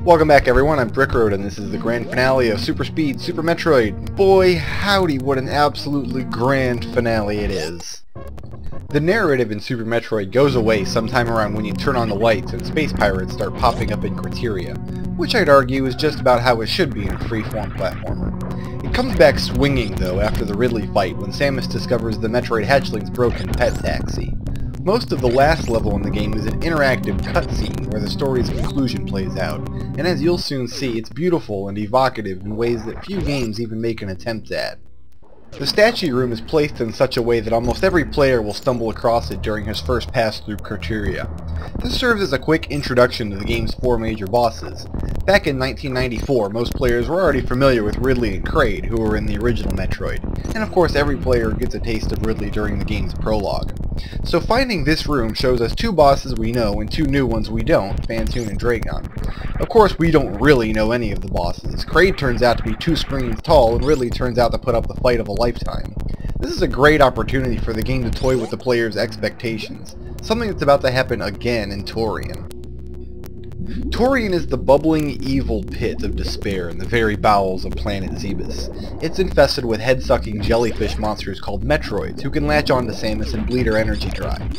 Welcome back everyone, I'm Brickroad and this is the grand finale of Super Speed Super Metroid. Boy howdy, what an absolutely grand finale it is. The narrative in Super Metroid goes away sometime around when you turn on the lights and space pirates start popping up in Criteria, which I'd argue is just about how it should be in a freeform platformer. It comes back swinging though after the Ridley fight when Samus discovers the Metroid hatchling's broken pet taxi. Most of the last level in the game is an interactive cutscene where the story's conclusion plays out, and as you'll soon see, it's beautiful and evocative in ways that few games even make an attempt at. The statue room is placed in such a way that almost every player will stumble across it during his first pass through Criteria. This serves as a quick introduction to the game's four major bosses. Back in 1994, most players were already familiar with Ridley and Kraid, who were in the original Metroid, and of course every player gets a taste of Ridley during the game's prologue. So finding this room shows us two bosses we know and two new ones we don't, Phantoon and Dragon. Of course we don't really know any of the bosses. Kraid turns out to be 2 screens tall and Ridley turns out to put up the fight of a lifetime. This is a great opportunity for the game to toy with the player's expectations, something that's about to happen again in Tourian. Tourian is the bubbling evil pit of despair in the very bowels of planet Zebus. It's infested with head-sucking jellyfish monsters called Metroids who can latch onto Samus and bleed her energy dry.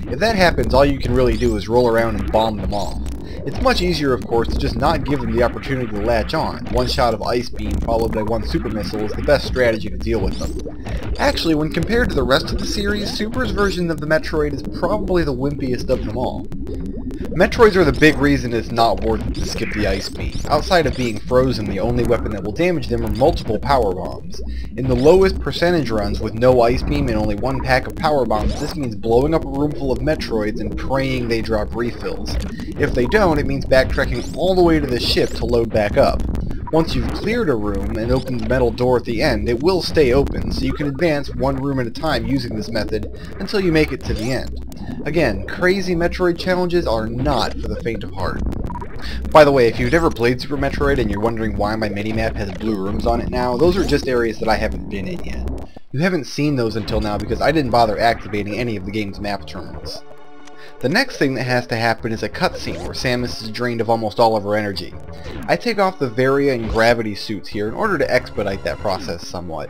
If that happens, all you can really do is roll around and bomb them off. It's much easier, of course, to just not give them the opportunity to latch on. One shot of Ice Beam followed by one Super Missile is the best strategy to deal with them. Actually, when compared to the rest of the series, Super's version of the Metroid is probably the wimpiest of them all. Metroids are the big reason it's not worth it to skip the Ice Beam. Outside of being frozen, the only weapon that will damage them are multiple power bombs. In the lowest percentage runs with no Ice Beam and only one pack of power bombs, this means blowing up a room full of Metroids and praying they drop refills. If they don't, it means backtracking all the way to the ship to load back up. Once you've cleared a room and opened the metal door at the end, it will stay open, so you can advance one room at a time using this method until you make it to the end. Again, crazy Metroid challenges are not for the faint of heart. By the way, if you've never played Super Metroid and you're wondering why my minimap has blue rooms on it now, those are just areas that I haven't been in yet. You haven't seen those until now because I didn't bother activating any of the game's map terminals. The next thing that has to happen is a cutscene where Samus is drained of almost all of her energy. I take off the Varia and Gravity suits here in order to expedite that process somewhat.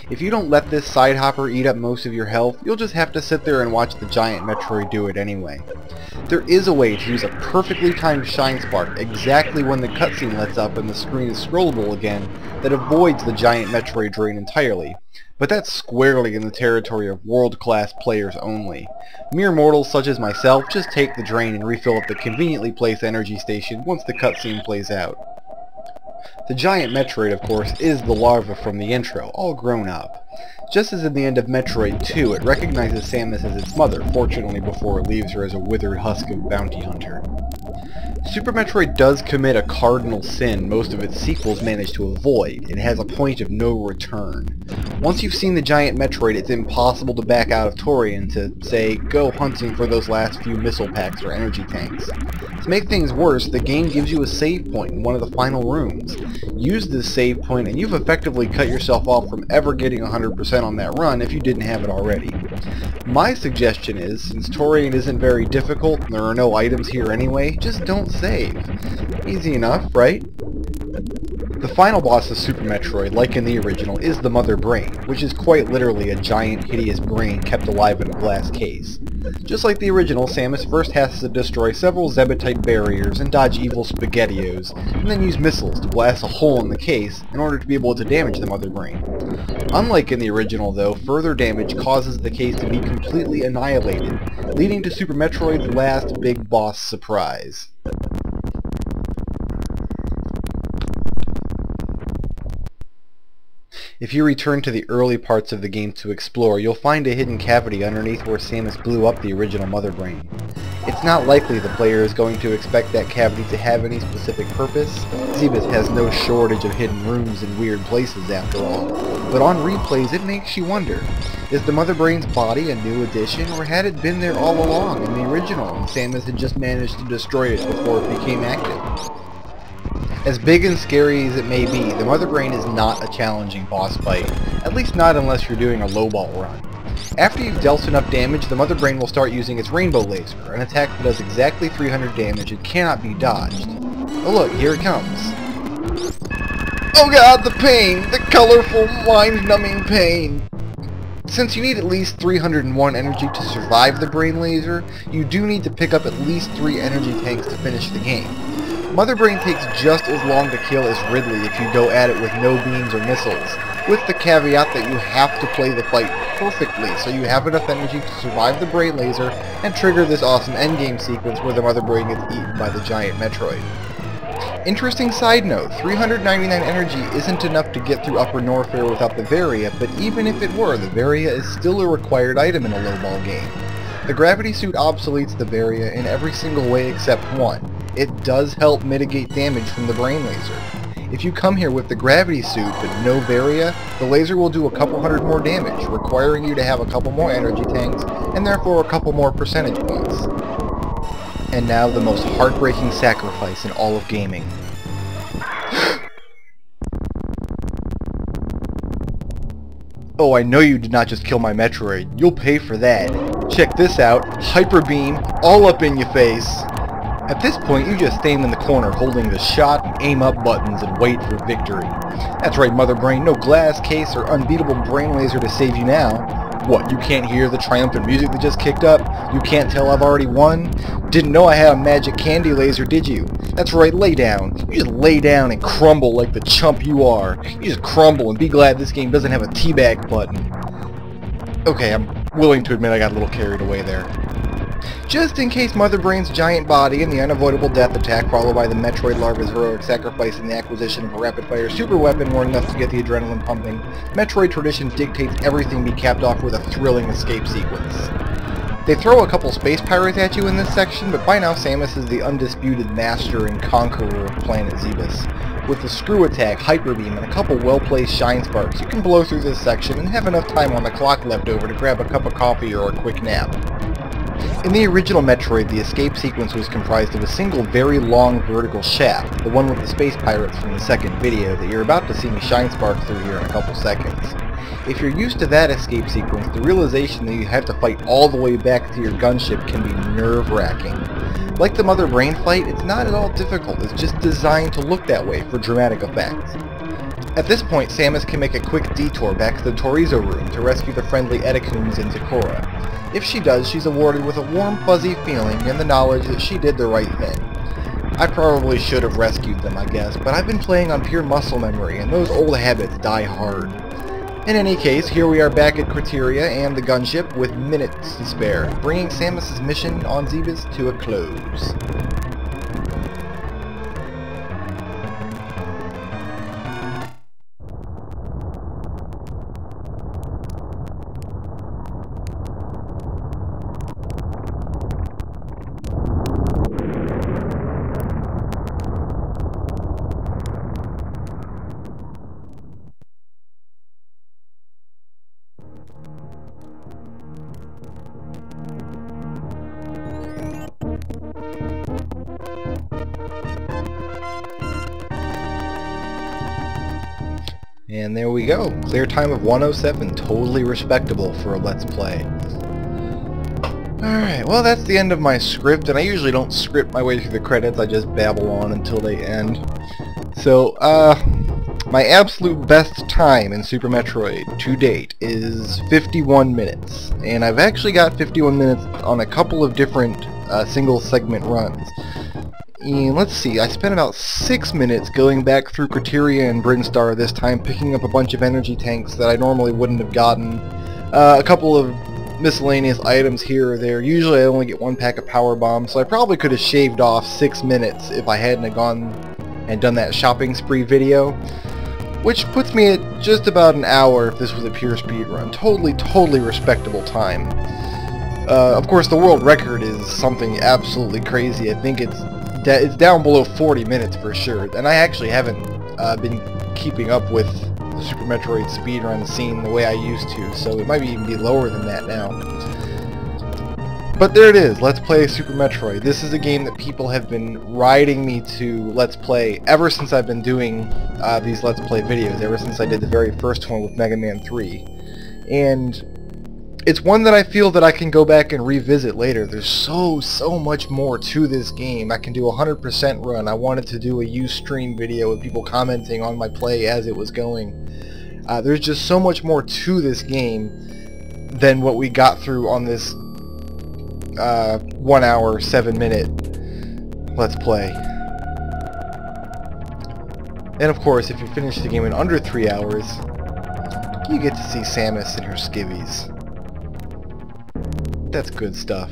If you don't let this side hopper eat up most of your health, you'll just have to sit there and watch the giant Metroid do it anyway. There is a way to use a perfectly timed Shine Spark exactly when the cutscene lets up and the screen is scrollable again that avoids the giant Metroid drain entirely. But that's squarely in the territory of world-class players only. Mere mortals such as myself just take the drain and refill at the conveniently placed energy station once the cutscene plays out. The giant Metroid, of course, is the larva from the intro, all grown up. Just as in the end of Metroid 2, it recognizes Samus as its mother, fortunately before it leaves her as a withered husk of bounty hunter. Super Metroid does commit a cardinal sin most of its sequels manage to avoid. It has a point of no return. Once you've seen the giant Metroid, it's impossible to back out of Tourian to, say, go hunting for those last few missile packs or energy tanks. To make things worse, the game gives you a save point in one of the final rooms. Use this save point and you've effectively cut yourself off from ever getting 100% on that run if you didn't have it already. My suggestion is, since Tourian isn't very difficult and there are no items here anyway, just don't save. Easy enough, right? The final boss of Super Metroid, like in the original, is the Mother Brain, which is quite literally a giant, hideous brain kept alive in a glass case. Just like the original, Samus first has to destroy several Zebetite barriers and dodge evil Spaghettios, and then use missiles to blast a hole in the case in order to be able to damage the Mother Brain. Unlike in the original, though, further damage causes the case to be completely annihilated, leading to Super Metroid's last big boss surprise. If you return to the early parts of the game to explore, you'll find a hidden cavity underneath where Samus blew up the original Mother Brain. It's not likely the player is going to expect that cavity to have any specific purpose. Zebus has no shortage of hidden rooms and weird places after all. But on replays it makes you wonder, is the Mother Brain's body a new addition, or had it been there all along in the original and Samus had just managed to destroy it before it became active? As big and scary as it may be, the Mother Brain is not a challenging boss fight, at least not unless you're doing a lowball run. After you've dealt enough damage, the Mother Brain will start using its Rainbow Laser, an attack that does exactly 300 damage and cannot be dodged. Oh look, here it comes. Oh god, the pain! The colorful, mind-numbing pain! Since you need at least 301 energy to survive the brain laser, you do need to pick up at least 3 energy tanks to finish the game. Mother Brain takes just as long to kill as Ridley if you go at it with no beams or missiles, with the caveat that you have to play the fight perfectly so you have enough energy to survive the brain laser and trigger this awesome endgame sequence where the Mother Brain gets eaten by the giant Metroid. Interesting side note, 399 energy isn't enough to get through Upper Norfair without the Varia, but even if it were, the Varia is still a required item in a lowball game. The gravity suit obsoletes the Varia in every single way except one. It does help mitigate damage from the brain laser. If you come here with the gravity suit but no Varia, the laser will do a couple hundred more damage, requiring you to have a couple more energy tanks, and therefore a couple more percentage points. And now the most heartbreaking sacrifice in all of gaming. Oh, I know you did not just kill my Metroid. You'll pay for that. Check this out. Hyper Beam, all up in your face. At this point, you just stand in the corner holding the shot and aim up buttons and wait for victory. That's right, Mother Brain, no glass case or unbeatable brain laser to save you now. What, you can't hear the triumphant music that just kicked up? You can't tell I've already won? Didn't know I had a magic candy laser, did you? That's right, lay down. You just lay down and crumble like the chump you are. You just crumble and be glad this game doesn't have a teabag button. Okay, I'm willing to admit I got a little carried away there. Just in case Mother Brain's giant body and the unavoidable death attack followed by the Metroid larva's heroic sacrifice and the acquisition of a rapid-fire super weapon weren't enough to get the adrenaline pumping, Metroid tradition dictates everything be capped off with a thrilling escape sequence. They throw a couple space pirates at you in this section, but by now Samus is the undisputed master and conqueror of planet Zebus. With the screw attack, hyper beam, and a couple well-placed shine sparks, you can blow through this section and have enough time on the clock left over to grab a cup of coffee or a quick nap. In the original Metroid, the escape sequence was comprised of a single very long vertical shaft, the one with the space pirates from the second video that you're about to see me shine sparks through here in a couple seconds. If you're used to that escape sequence, the realization that you have to fight all the way back to your gunship can be nerve-wracking. Like the Mother Brain fight, it's not at all difficult, it's just designed to look that way for dramatic effect. At this point, Samus can make a quick detour back to the Torizo room to rescue the friendly Edecoons and Zecora. If she does, she's awarded with a warm, fuzzy feeling and the knowledge that she did the right thing. I probably should have rescued them, I guess, but I've been playing on pure muscle memory, and those old habits die hard. In any case, here we are back at Criteria and the gunship with minutes to spare, bringing Samus' mission on Zebus to a close. And there we go. Clear time of 1:07. Totally respectable for a Let's Play. Alright, well that's the end of my script, and I usually don't script my way through the credits, I just babble on until they end. So, my absolute best time in Super Metroid to date is 51 minutes. And I've actually got 51 minutes on a couple of different single segment runs. And let's see, I spent about 6 minutes going back through Criteria and Brinstar this time, picking up a bunch of energy tanks that I normally wouldn't have gotten. A couple of miscellaneous items here or there. Usually I only get one pack of power bombs, so I probably could have shaved off 6 minutes if I hadn't have gone and done that shopping spree video. Which puts me at just about an hour if this was a pure speed run. Totally respectable time. Of course the world record is something absolutely crazy. I think it's down below 40 minutes for sure, and I actually haven't been keeping up with the Super Metroid speedrun scene the way I used to, so it might even be lower than that now. But there it is, Let's Play Super Metroid. This is a game that people have been riding me to Let's Play ever since I've been doing these Let's Play videos, ever since I did the very first one with Mega Man 3. And it's one that I feel that I can go back and revisit later. There's so much more to this game. I can do a 100% run. I wanted to do a Ustream video with people commenting on my play as it was going. There's just so much more to this game than what we got through on this 1 hour, 7 minute Let's Play. And of course, if you finish the game in under 3 hours, you get to see Samus and her skivvies. That's good stuff.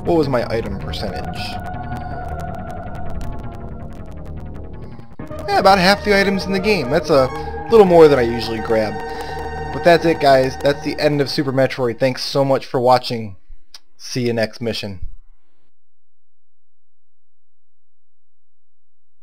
What was my item percentage? Yeah, about half the items in the game. That's a little more than I usually grab. But that's it, guys. That's the end of Super Metroid. Thanks so much for watching. See you next mission.